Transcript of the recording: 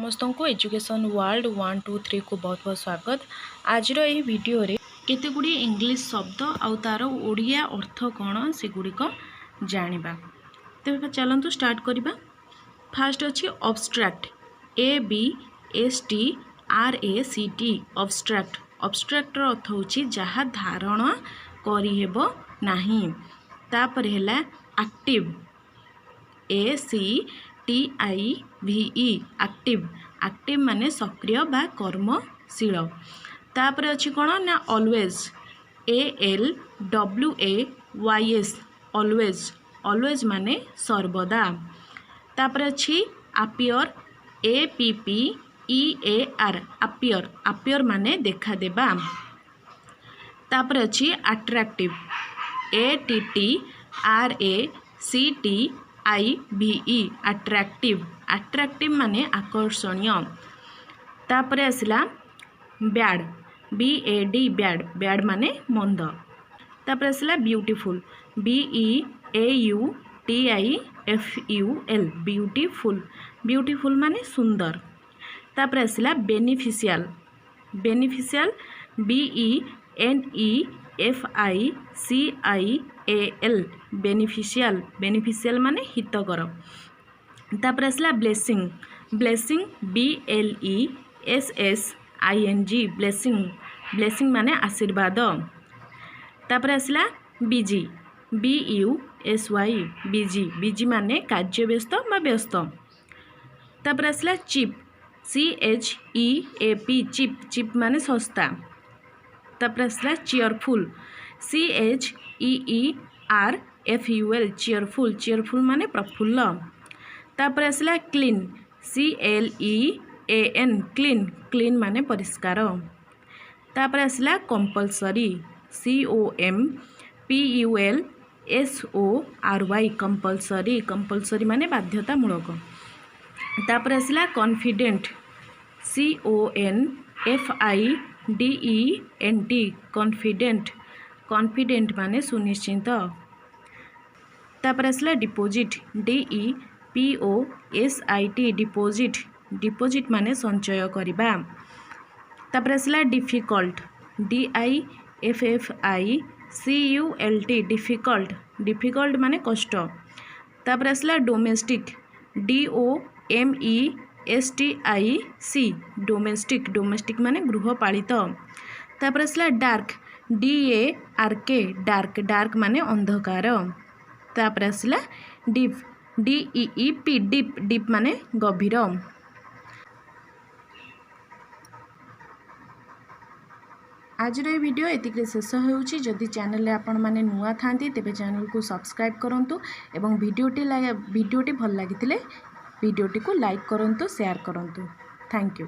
समस्त को education world 1 2 3 को बहुत बहुत स्वागत। आज यही वीडियो रे केते गुडी इंग्लिश शब्द आउ तार ओडिया अर्थ कौन से गुड़िक जानिबा। तेबे चलंतु स्टार्ट करिबा। फास्ट अछि अब्स्ट्रैक्ट, ABSTRACT अब्स्ट्रैक्ट। अब्स्ट्रैक्ट रो अर्थ होछि जहा धारणा करि हेबो नाही। तापर हैला एक्टिव, ACTIVE एक्टिव। एक्टिव माने सक्रिय बा कर्मशील। तापर अछि कोन ना ऑलवेज, ALWAYS ऑलवेज। ऑलवेज माने सर्वदा। तापर अछि अपियर, APPEAR अपियर। अपियर माने देखा देबा। तापर अछि अट्रैक्टिव, ATTRACTIVE अट्रैक्टिव। अट्रैक्टिव माने आकर्षणीय। तापर आसला बैड, BAD बैड। बैड माने मंद। तापर आसला ब्यूटीफुल, BEAUTIFUL ब्यूटीफुल। ब्यूटीफुल माने सुंदर। तापर आसला beneficial, beneficial BENEFICIAL beneficial. Beneficial माने हितकर। तापर आसला blessing, blessing BLESSING blessing. Blessing माने आशीर्वाद। तापर आसला बिजी, BUSY बिजी। बिजी माने कार्य व्यस्त बा व्यस्त। तापर आसला चीप, CHEAP चीप। चीप माने सस्ता। तापर आसला चीयरफुल, CHEERFUL चीयरफुल। चीयरफुल माने प्रफुल्ल। तापर आसला क्लीन, CLEAN क्लीन। क्लीन माने परिष्कार। तापर आसला कंपल्सरी, COMPULSORY कंपल्सरी। कंपल्सरी माने बाध्यतामूलक। तापर आसला कॉन्फिडेंट, CONFIDENT कॉन्फिडेंट। कॉन्फिडेंट माने सुनिश्चित। तापर आसला डिपोजिट, DEPOSIT डिपोजिट। डिपोजिट माने संचय करिबा। तापर आसला डिफिकल्ट, DIFFICULT डिफिकल्ट। डिफिकल्ट माने कष्ट। तापर आसला डोमेस्टिक, DOMESTIC डोमेस्टिक। डोमेस्टिक माने गृहपालित। तापर आसला डार्क, DARK डार्क। डार्क माने अंधकार। तापर आसला डीप, DEEP डीप। डीप माने गभीर। आज वीडियो एतिक शेष होउछि। जदि चैनल आपण माने नुआ थांती तेबे चैनल को सब्सक्राइब करंतु एवं वीडियोटी भल लागितिले वीडियोटी को लाइक करंतु, शेयर करंतु। Thank you.